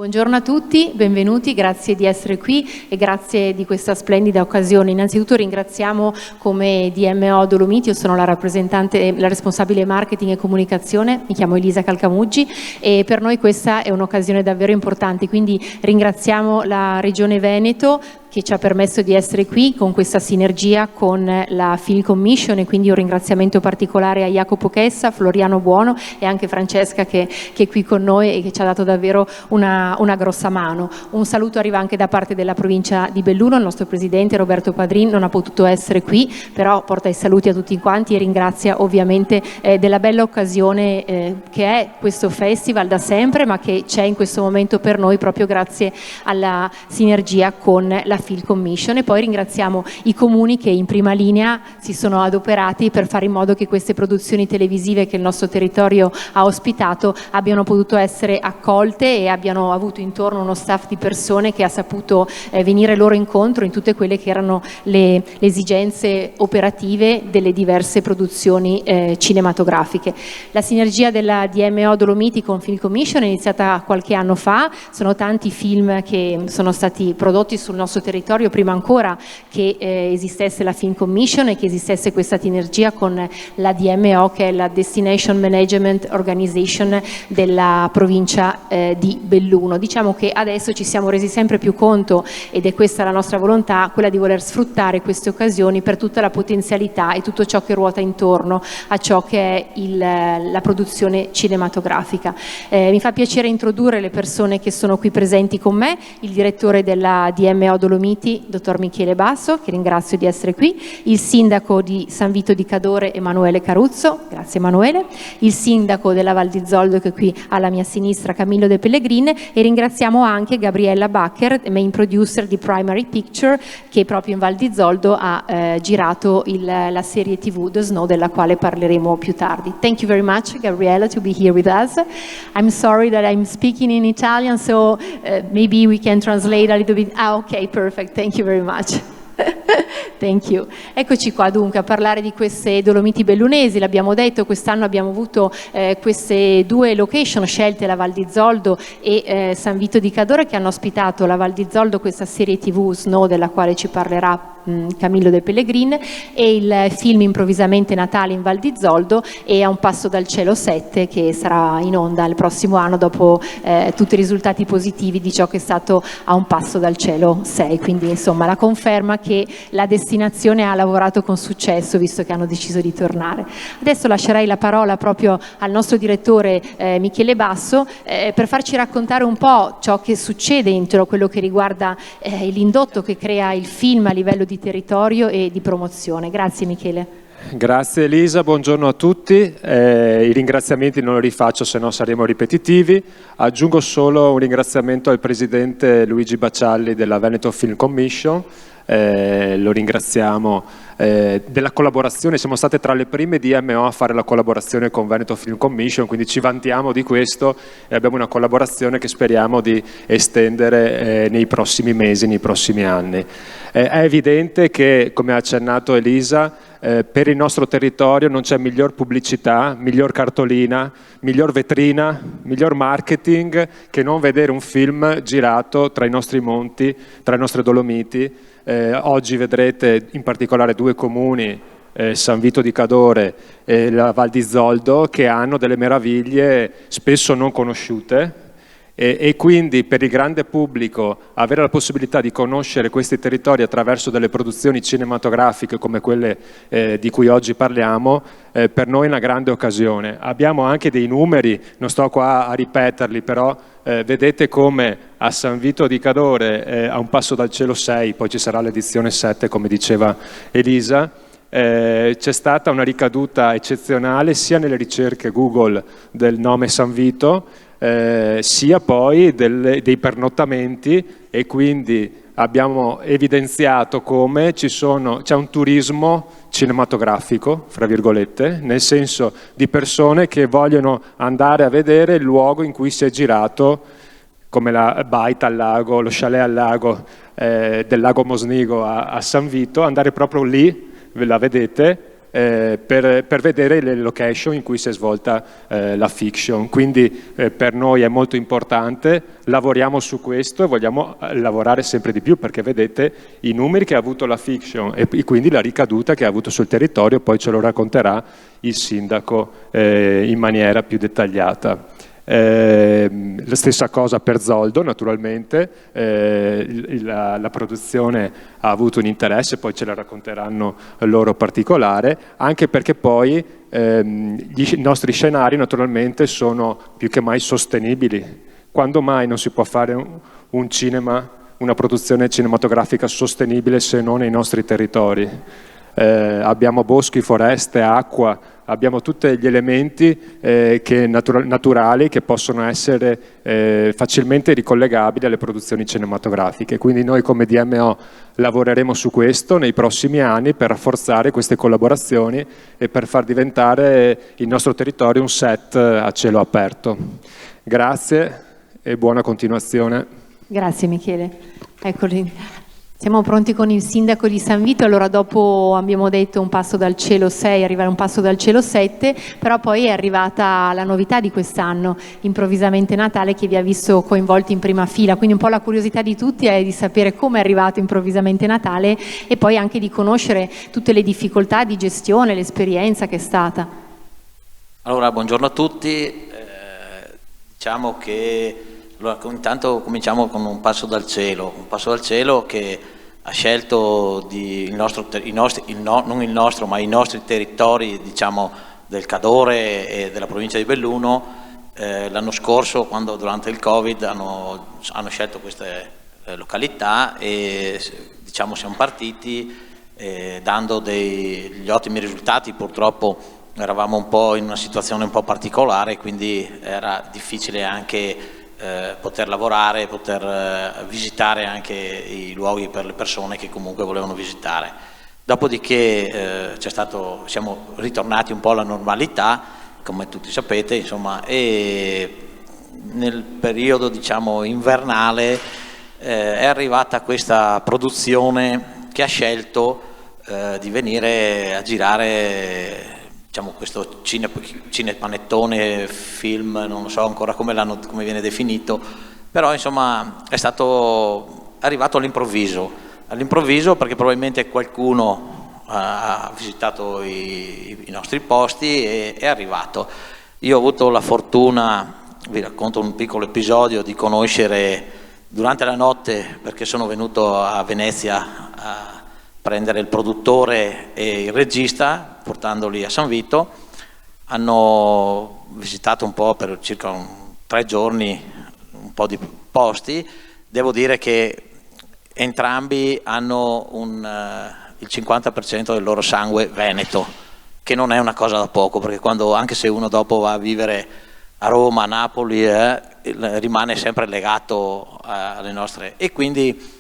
Buongiorno a tutti, benvenuti, grazie di essere qui e grazie di questa splendida occasione. Innanzitutto ringraziamo come DMO Dolomiti, io sono la responsabile marketing e comunicazione, mi chiamo Elisa Calcamuggi e per noi questa è un'occasione davvero importante, quindi ringraziamo la Regione Veneto che ci ha permesso di essere qui con questa sinergia con la Film Commission e quindi un ringraziamento particolare a Jacopo Chessa, Floriano Buono e anche Francesca che è qui con noi e che ci ha dato davvero una grossa mano. Un saluto arriva anche da parte della provincia di Belluno, il nostro presidente Roberto Padrin non ha potuto essere qui, però porta i saluti a tutti quanti e ringrazia ovviamente della bella occasione che è questo festival da sempre, ma che c'è in questo momento per noi proprio grazie alla sinergia con la Film Commission. E poi ringraziamo i comuni che in prima linea si sono adoperati per fare in modo che queste produzioni televisive che il nostro territorio ha ospitato abbiano potuto essere accolte e abbiano avuto intorno uno staff di persone che ha saputo venire loro incontro in tutte quelle che erano le esigenze operative delle diverse produzioni cinematografiche. La sinergia della DMO Dolomiti con Film Commission è iniziata qualche anno fa, sono tanti film che sono stati prodotti sul nostro territorio prima ancora che esistesse la Film Commission e che esistesse questa sinergia con la DMO, che è la Destination Management Organization della provincia di Belluno. Diciamo che adesso ci siamo resi sempre più conto, ed è questa la nostra volontà, quella di voler sfruttare queste occasioni per tutta la potenzialità e tutto ciò che ruota intorno a ciò che è la produzione cinematografica. Mi fa piacere introdurre le persone che sono qui presenti con me, il direttore della DMO Dolomiti, dottor Michele Basso, che ringrazio di essere qui, il sindaco di San Vito di Cadore Emanuele Caruzzo, grazie Emanuele, il sindaco della Val di Zoldo che è qui alla mia sinistra Camillo De Pellegrin, e ringraziamo anche Gabriella Bacher, main producer di Primary Picture, che proprio in Val di Zoldo ha girato la serie TV The Snow, della quale parleremo più tardi. Thank you very much Gabriella to be here with us. I'm sorry that I'm speaking in Italian, so maybe we can translate a little bit. Okay, perfect, thank you very much. Thank you. Eccoci qua dunque a parlare di queste Dolomiti bellunesi. L'abbiamo detto, quest'anno abbiamo avuto queste due location scelte, la Val di Zoldo e San Vito di Cadore, che hanno ospitato la Val di Zoldo questa serie TV Snow, della quale ci parlerà Camillo De Pellegrin, e il film Improvvisamente Natale in Val di Zoldo e A un passo dal cielo 7, che sarà in onda il prossimo anno dopo tutti i risultati positivi di ciò che è stato A un passo dal cielo 6. Quindi insomma la conferma che la destinazione ha lavorato con successo, visto che hanno deciso di tornare. Adesso lascerei la parola proprio al nostro direttore Michele Basso per farci raccontare un po' ciò che succede entro quello che riguarda l'indotto che crea il film a livello di territorio e di promozione. Grazie Michele. Grazie Elisa, buongiorno a tutti. I ringraziamenti non li rifaccio, se no saremo ripetitivi. Aggiungo solo un ringraziamento al presidente Luigi Bacialli della Veneto Film Commission. Lo ringraziamo della collaborazione, siamo state tra le prime DMO a fare la collaborazione con Veneto Film Commission, quindi ci vantiamo di questo e abbiamo una collaborazione che speriamo di estendere nei prossimi mesi, nei prossimi anni. È evidente che, come ha accennato Elisa, per il nostro territorio non c'è miglior pubblicità, miglior cartolina, miglior vetrina, miglior marketing che non vedere un film girato tra i nostri monti, tra le nostre Dolomiti. Oggi vedrete in particolare due comuni, San Vito di Cadore e la Val di Zoldo, che hanno delle meraviglie spesso non conosciute. E quindi per il grande pubblico avere la possibilità di conoscere questi territori attraverso delle produzioni cinematografiche come quelle di cui oggi parliamo, per noi è una grande occasione. Abbiamo anche dei numeri, non sto qua a ripeterli, però vedete come a San Vito di Cadore, a un passo dal cielo 6, poi ci sarà l'edizione 7 come diceva Elisa, c'è stata una ricaduta eccezionale sia nelle ricerche Google del nome San Vito, sia poi dei pernottamenti, e quindi abbiamo evidenziato come c'è un turismo cinematografico, fra virgolette, nel senso di persone che vogliono andare a vedere il luogo in cui si è girato, come la baita al lago, lo chalet al lago del lago Mosnigo a San Vito, andare proprio lì, ve la vedete, per vedere le location in cui si è svolta la fiction. Quindi per noi è molto importante, lavoriamo su questo e vogliamo lavorare sempre di più, perché vedete i numeri che ha avuto la fiction e quindi la ricaduta che ha avuto sul territorio, poi ce lo racconterà il sindaco in maniera più dettagliata. La stessa cosa per Zoldo, naturalmente, la produzione ha avuto un interesse, poi ce la racconteranno loro particolare, anche perché poi i nostri scenari naturalmente sono più che mai sostenibili. Quando mai non si può fare un cinema, una produzione cinematografica sostenibile se non nei nostri territori? Abbiamo boschi, foreste, acqua, abbiamo tutti gli elementi naturali che possono essere facilmente ricollegabili alle produzioni cinematografiche. Quindi noi come DMO lavoreremo su questo nei prossimi anni per rafforzare queste collaborazioni e per far diventare il nostro territorio un set a cielo aperto. Grazie e buona continuazione. Grazie Michele. Eccoli. Siamo pronti con il sindaco di San Vito, allora dopo abbiamo detto un passo dal cielo 6, arrivare un passo dal cielo 7, però poi è arrivata la novità di quest'anno, Improvvisamente Natale, che vi ha visto coinvolti in prima fila, quindi un po' la curiosità di tutti è di sapere come è arrivato Improvvisamente Natale e poi anche di conoscere tutte le difficoltà di gestione, l'esperienza che è stata. Allora, buongiorno a tutti, diciamo che allora, intanto cominciamo con un passo dal cielo che ha scelto non il nostro, ma i nostri territori, diciamo, del Cadore e della provincia di Belluno. L'anno scorso, quando durante il Covid hanno scelto queste località e diciamo siamo partiti dando degli ottimi risultati. Purtroppo eravamo un po' in una situazione un po' particolare, quindi era difficile anche poter lavorare, poter visitare anche i luoghi per le persone che comunque volevano visitare. Dopodiché siamo ritornati un po' alla normalità, come tutti sapete, insomma, e nel periodo, diciamo, invernale è arrivata questa produzione che ha scelto di venire a girare, diciamo, questo cinepanettone, film, non so ancora come viene definito, però insomma è arrivato all'improvviso perché probabilmente qualcuno ha visitato i nostri posti e è arrivato. Io ho avuto la fortuna, vi racconto un piccolo episodio, di conoscere durante la notte, perché sono venuto a Venezia a prendere il produttore e il regista, portandoli a San Vito. Hanno visitato un po' per circa 3 giorni un po' di posti. Devo dire che entrambi hanno il 50% del loro sangue veneto, che non è una cosa da poco, perché anche se uno dopo va a vivere a Roma, a Napoli, rimane sempre legato alle nostre. E quindi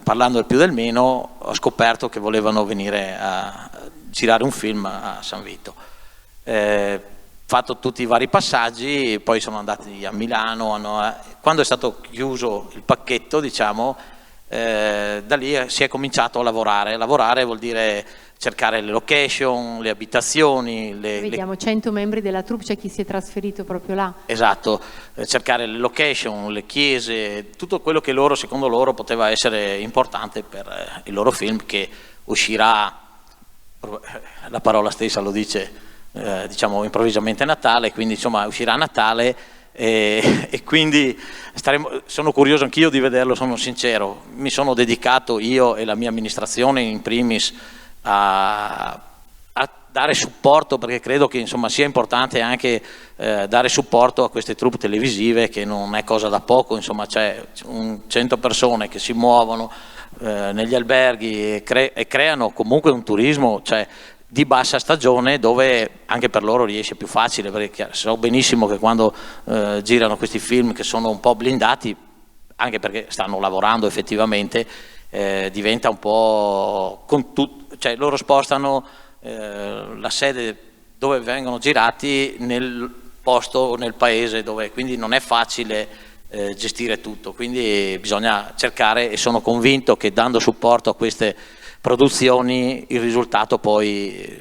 parlando del più del meno, ho scoperto che volevano venire a girare un film a San Vito. Fatto tutti i vari passaggi, poi sono andati a Milano. Quando è stato chiuso il pacchetto, diciamo, da lì si è cominciato a lavorare. Lavorare vuol dire cercare le location, le abitazioni. Vediamo 100 membri della troupe, c'è chi si è trasferito proprio là. Esatto, cercare le location, le chiese, tutto quello che secondo loro poteva essere importante per il loro film, che uscirà, la parola stessa lo dice, diciamo Improvvisamente Natale, quindi insomma uscirà a Natale e quindi sono curioso anch'io di vederlo, sono sincero. Mi sono dedicato io e la mia amministrazione in primis a dare supporto, perché credo che insomma sia importante anche dare supporto a queste troupe televisive, che non è cosa da poco. Insomma, c'è 100 persone che si muovono negli alberghi e creano comunque un turismo, cioè, di bassa stagione, dove anche per loro riesce più facile, perché so benissimo che quando girano questi film che sono un po' blindati, anche perché stanno lavorando effettivamente, diventa un po' cioè loro spostano la sede dove vengono girati nel posto, nel paese dove, quindi non è facile gestire tutto, quindi bisogna cercare, e sono convinto che dando supporto a queste produzioni il risultato poi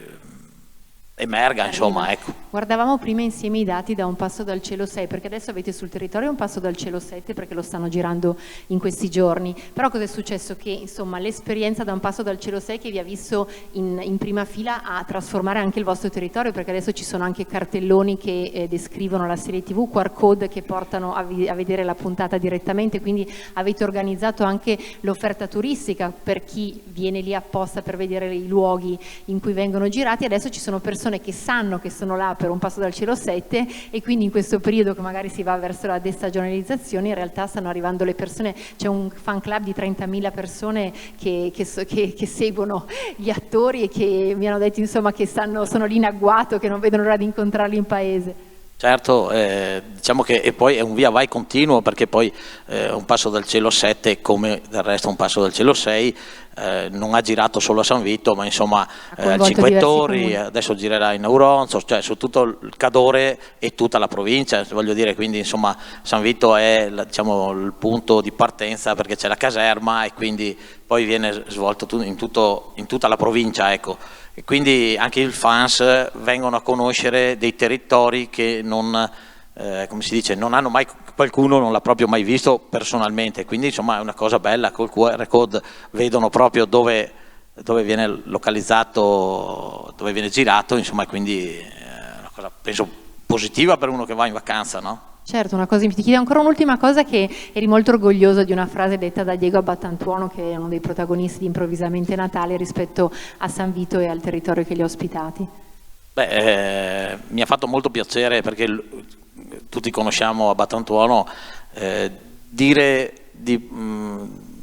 emerga, insomma, ecco. Guardavamo prima insieme i dati da Un passo dal cielo 6, perché adesso avete sul territorio Un passo dal cielo 7 perché lo stanno girando in questi giorni, però cosa è successo? Che insomma l'esperienza da Un passo dal cielo 6 che vi ha visto in prima fila a trasformare anche il vostro territorio, perché adesso ci sono anche cartelloni che descrivono la serie TV, QR code che portano a vedere la puntata direttamente, quindi avete organizzato anche l'offerta turistica per chi viene lì apposta per vedere i luoghi in cui vengono girati. Adesso ci sono persone che sanno che sono là per Un passo dal cielo 7 e quindi in questo periodo che magari si va verso la destagionalizzazione in realtà stanno arrivando le persone, c'è un fan club di 30.000 persone che seguono gli attori e che mi hanno detto insomma che sono lì in agguato, che non vedono l'ora di incontrarli in paese. Certo, diciamo che e poi è un via vai continuo, perché poi Un passo dal cielo 7, come del resto Un passo dal cielo 6, non ha girato solo a San Vito, ma insomma al Cinque Torri, adesso girerà in Auronzo, cioè su tutto il Cadore e tutta la provincia, voglio dire, quindi insomma San Vito è diciamo, il punto di partenza perché c'è la caserma e quindi poi viene svolto in tutta la provincia, ecco. E quindi anche i fans vengono a conoscere dei territori che non, come si dice, non hanno mai, qualcuno non l'ha proprio mai visto personalmente, quindi insomma è una cosa bella, col QR code vedono proprio dove viene localizzato, dove viene girato, insomma, quindi è una cosa penso positiva per uno che va in vacanza, no? Certo, una cosa, ti chiedo ancora un'ultima cosa, che eri molto orgoglioso di una frase detta da Diego Abbattantuono, che è uno dei protagonisti di Improvvisamente Natale, rispetto a San Vito e al territorio che li ha ospitati. Beh, mi ha fatto molto piacere perché tutti conosciamo Abbattantuono, dire di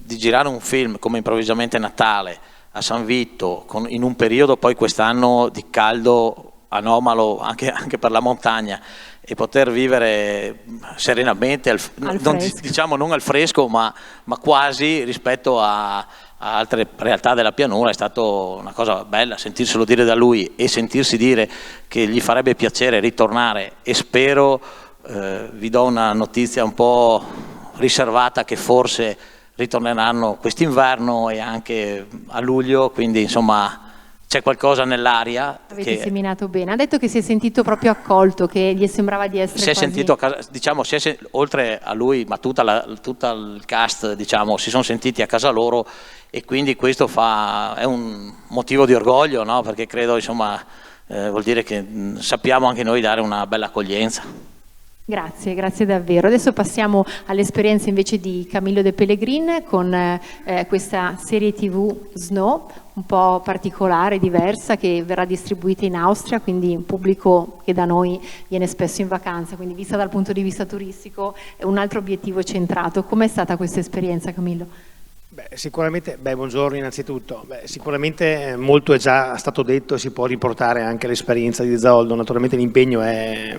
girare un film come Improvvisamente Natale a San Vito, in un periodo poi quest'anno di caldo anomalo anche per la montagna, e poter vivere serenamente, diciamo non al fresco, ma quasi rispetto a altre realtà della pianura, è stato una cosa bella sentirselo dire da lui e sentirsi dire che gli farebbe piacere ritornare, e spero, vi do una notizia un po' riservata, che forse ritorneranno quest'inverno e anche a luglio, quindi insomma c'è qualcosa nell'aria. Avete seminato bene. Ha detto che si è sentito proprio accolto, che gli sembrava di essere si è sentito, diciamo, oltre a lui, ma tutto il cast, diciamo, si sono sentiti a casa loro, e quindi questo è un motivo di orgoglio, no? Perché credo, insomma, vuol dire che sappiamo anche noi dare una bella accoglienza. Grazie, grazie davvero. Adesso passiamo all'esperienza invece di Camillo De Pellegrin con questa serie TV Snow, un po' particolare, diversa, che verrà distribuita in Austria, quindi un pubblico che da noi viene spesso in vacanza, quindi vista dal punto di vista turistico è un altro obiettivo centrato. Com'è stata questa esperienza, Camillo? Sicuramente, buongiorno innanzitutto. Sicuramente molto è già stato detto e si può riportare anche all'esperienza di Zoldo. Naturalmente l'impegno è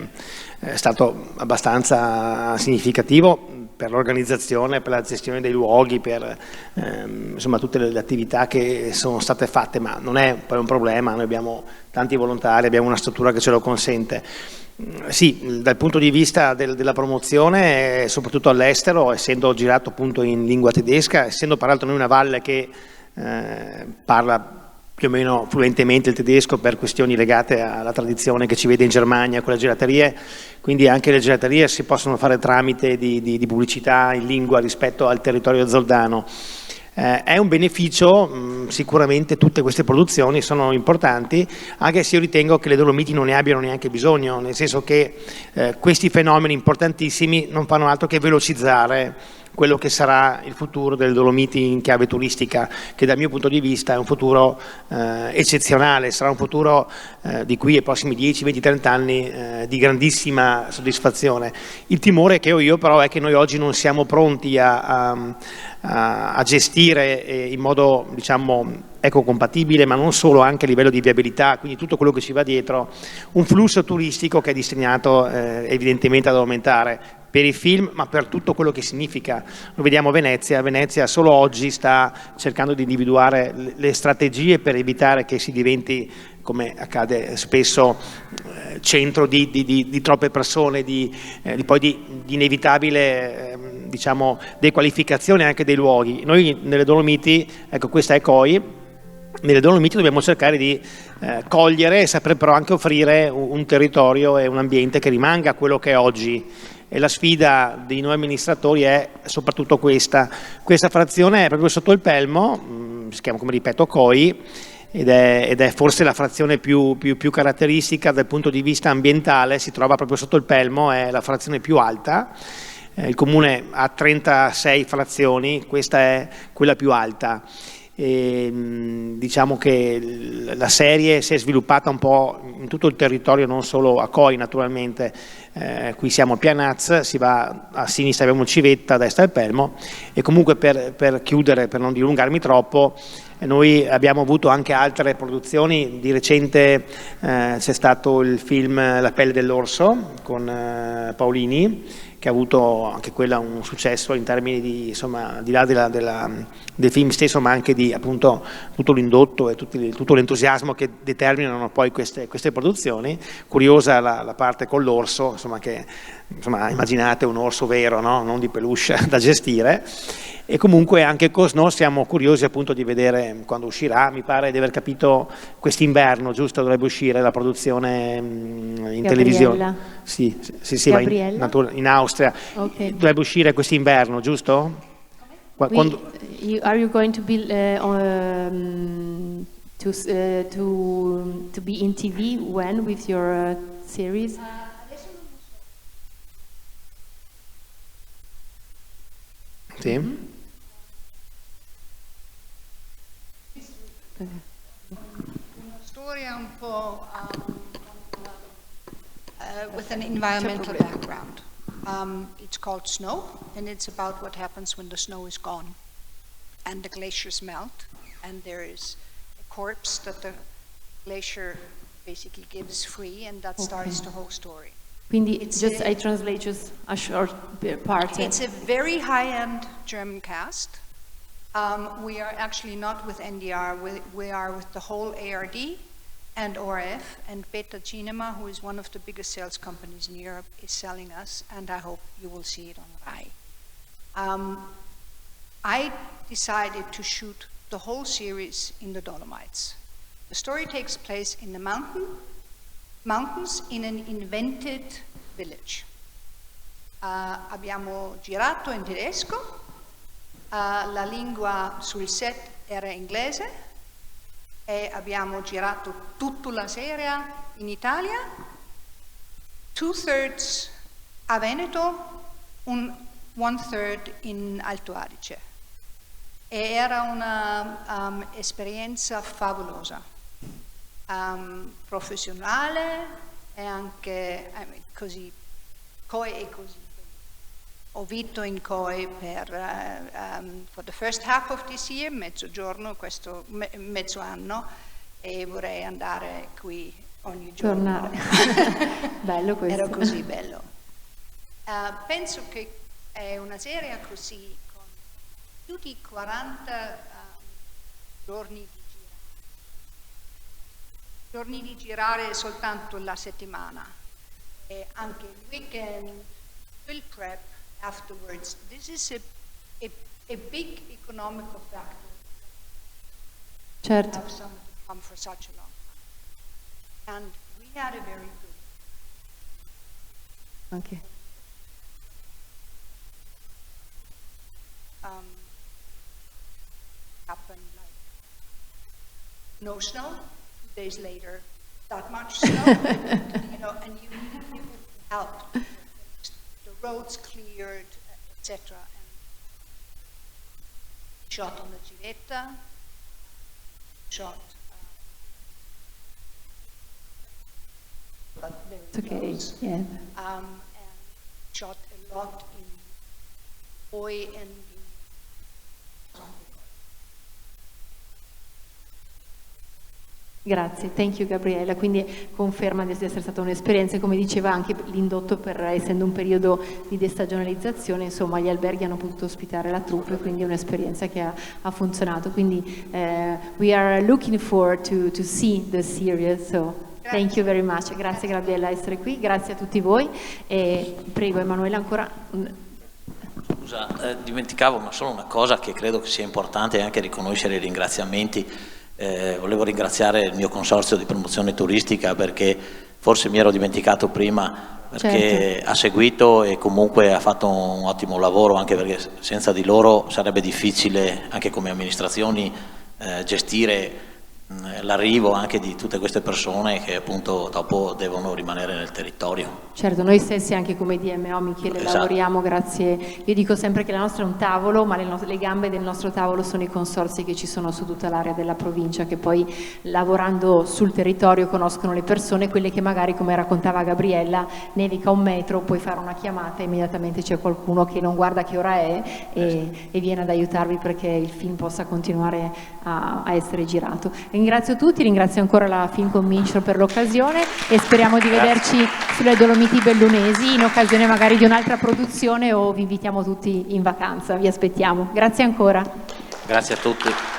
stato abbastanza significativo per l'organizzazione, per la gestione dei luoghi, per insomma tutte le attività che sono state fatte, ma non è poi un problema, noi abbiamo tanti volontari, abbiamo una struttura che ce lo consente. Sì, dal punto di vista della promozione, soprattutto all'estero, essendo girato appunto in lingua tedesca, essendo peraltro noi una valle che parla più o meno fluentemente il tedesco per questioni legate alla tradizione che ci vede in Germania con le gelaterie, quindi anche le gelaterie si possono fare tramite di pubblicità in lingua rispetto al territorio zoldano. È un beneficio, sicuramente tutte queste produzioni sono importanti, anche se io ritengo che le Dolomiti non ne abbiano neanche bisogno, nel senso che questi fenomeni importantissimi non fanno altro che velocizzare quello che sarà il futuro delle Dolomiti in chiave turistica, che dal mio punto di vista è un futuro eccezionale, sarà un futuro di qui ai prossimi 10, 20, 30 anni di grandissima soddisfazione. Il timore che ho io però è che noi oggi non siamo pronti a gestire in modo, diciamo, ecocompatibile, ma non solo, anche a livello di viabilità, quindi tutto quello che ci va dietro, un flusso turistico che è destinato evidentemente ad aumentare per i film, ma per tutto quello che significa. Lo vediamo a Venezia. Venezia solo oggi sta cercando di individuare le strategie per evitare che si diventi, come accade spesso, centro di troppe persone, di inevitabile diciamo, dequalificazione anche dei luoghi. Noi nelle Dolomiti, ecco, questa è COI, nelle Dolomiti dobbiamo cercare di cogliere e saper però anche offrire un territorio e un ambiente che rimanga quello che è oggi. E la sfida dei nuovi amministratori è soprattutto questa. Questa frazione è proprio sotto il Pelmo, si chiama, come ripeto, COI, ed è forse la frazione più caratteristica dal punto di vista ambientale, si trova proprio sotto il Pelmo, è la frazione più alta. Il comune ha 36 frazioni, questa è quella più alta. E, diciamo che la serie si è sviluppata un po' in tutto il territorio, non solo a COI naturalmente. Qui siamo a Pianaz, si va a sinistra, abbiamo Civetta, a destra il Pelmo, e comunque per chiudere, per non dilungarmi troppo, noi abbiamo avuto anche altre produzioni. Di recente c'è stato il film La pelle dell'orso con Paolini, che ha avuto anche quella un successo in termini di, insomma, al di là del film stesso, ma anche di appunto tutto l'indotto e tutto l'entusiasmo che determinano poi queste produzioni. Curiosa la parte con l'orso, insomma, che insomma, immaginate un orso vero, no? Non di peluche da gestire. E comunque anche Cosno siamo curiosi appunto di vedere quando uscirà. Mi pare di aver capito quest'inverno, giusto? Dovrebbe uscire la produzione in televisione. Sì, va in Austria. Okay. Dovrebbe uscire quest'inverno, giusto? Are you going to be to be in TV when with your series? Sì. Una storia un po' with an environmental background. It's called Snow, and it's about what happens when the snow is gone and the glaciers melt, and there is a corpse that the glacier basically gives free, and that starts the whole story. Quindi I translate just a short part. It's a very high-end German cast. We are actually not with NDR, we are with the whole ARD and ORF, and Beta Cinema, who is one of the biggest sales companies in Europe, is selling us, and I hope you will see it on RAI. I decided to shoot the whole series in the Dolomites. The story takes place in the mountains in an invented village. Abbiamo girato in tedesco, la lingua sul set era inglese, e abbiamo girato tutta la serie in Italia, 2/3 a Veneto, 1/3 in Alto Adige. E era una esperienza favolosa, professionale e anche così. COI è così. Ho vinto in COI for the first half of this year, mezzogiorno, questo mezzo anno, e vorrei andare qui ogni giorno. Bello questo. Era così bello. Penso che è una serie così, con più di 40 giorni di girare soltanto la settimana, e anche il weekend, il prep afterwards. This is a big economical factor. Certo. To have someone to come for such a long time. And we had a very good. Okay. Happened like no snow. 2 days later, that much snow, and you need help. The roads cleared, etc. And shot on the Civetta, shot. But very close. Yeah. And shot a lot in Poi and in. Grazie, thank you Gabriella, quindi conferma di essere stata un'esperienza, e come diceva anche l'indotto, essendo un periodo di destagionalizzazione, insomma gli alberghi hanno potuto ospitare la troupe, quindi è un'esperienza che ha funzionato, quindi we are looking forward to see the series, so thank you very much. Grazie Gabriella di essere qui, grazie a tutti voi, e prego Emanuela ancora. Scusa, dimenticavo, ma solo una cosa che credo che sia importante, anche riconoscere i ringraziamenti Volevo ringraziare il mio consorzio di promozione turistica, perché forse mi ero dimenticato prima, perché Certo. ha seguito e comunque ha fatto un ottimo lavoro, anche perché senza di loro sarebbe difficile anche come amministrazioni gestire l'arrivo anche di tutte queste persone che appunto dopo devono rimanere nel territorio. Certo, noi stessi anche come DMO, Michele, Esatto. lavoriamo grazie, io dico sempre che la nostra è un tavolo, ma le gambe del nostro tavolo sono i consorzi che ci sono su tutta l'area della provincia, che poi lavorando sul territorio conoscono le persone, quelle che magari, come raccontava Gabriella, nevica 1 metro, puoi fare una chiamata e immediatamente c'è qualcuno che non guarda che ora è e viene ad aiutarvi perché il film possa continuare a essere girato. Ringrazio tutti, ringrazio ancora la Film Commission per l'occasione e speriamo di vederci sulle Dolomiti Bellunesi in occasione magari di un'altra produzione, o vi invitiamo tutti in vacanza, vi aspettiamo. Grazie ancora. Grazie a tutti.